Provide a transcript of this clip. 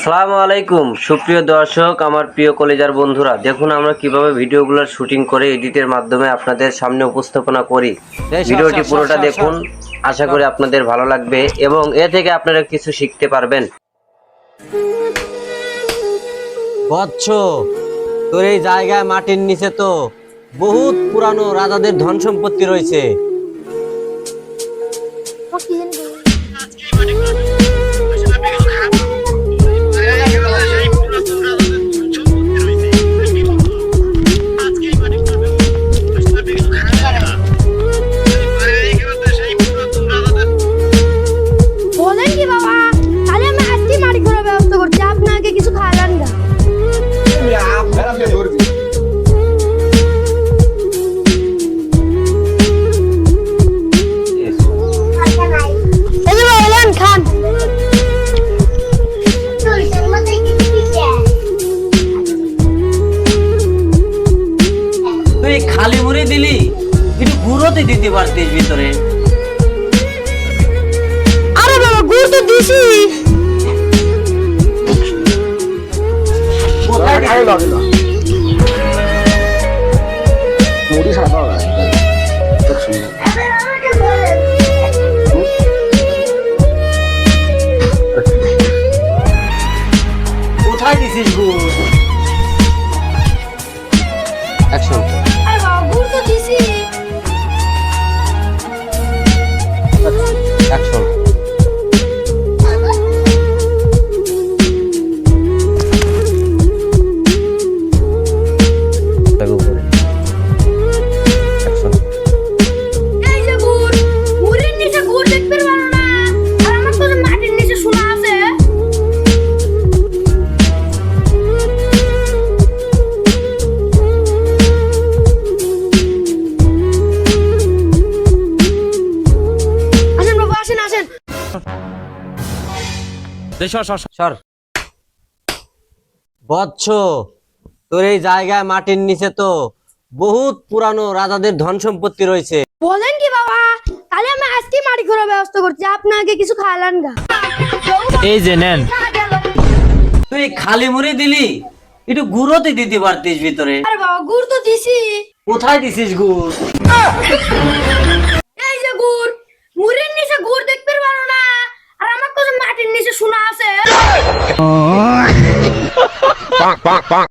আসসালামু আলাইকুম সুপ্রিয় দর্শক, আমার প্রিয় কলেজার বন্ধুরা, দেখুন আমরা কিভাবে ভিডিওগুলোর শুটিং করে এডিটের মাধ্যমে আপনাদের সামনে উপস্থাপনা করি। ভিডিওটি পুরোটা দেখুন, আশা করি আপনাদের ভালো লাগবে এবং এ থেকে আপনারা কিছু শিখতে পারবেন। বৎস, তোর এই জায়গায় মাটির নিচে তো বহুত পুরানো রাজাদের ধন সম্পত্তি রয়েছে। বলেন কি বাবা, তাহলে আমি আজকে মাটি করার ব্যবস্থা করছি, আপনাকে কিছু খাওয়ালেন না। এই যে বলেন খান। তুই খালি মুড়ি দিলি, একটু গুঁড়োতে দিতে পারতিস ভিতরে। আরে বাবা, গুড় তো দিছি। কোথায় দিছিস গুড়? অ্যাকশন। আরে বাবা, গুড় তো দিছি। অ্যাকশন। এই যে গুড়, মুড়ির নিচে গুড় দেখতে পারো না, আর আমার তো মাটির নিচে সোনা আছে। আসেন বাবা, আসেন আসেন। সর। বৎস, তোর এই জায়গায় মাটির নিচে তো বহুত পুরানো রাজাদের ধন সম্পত্তি রয়েছে। বলেন কি বাবা, তাহলে আমি আজকে মাটি করার ব্যবস্থা করছি, আপনাকে কিছু খাওয়ালেন না। এই যে নেন। তুই খালি মুড়ি দিলি, একটু গুঁড়োতে দিতে পারতিস ভিতরে। আরে বাবা, গুড় তো দিছি। কোথায় দিছিস গুড়? এই যে গুড়, মুড়ির নিচে গুড় দেখতে পারো না, আর আমার তো মাটির নিচে সোনা আছে।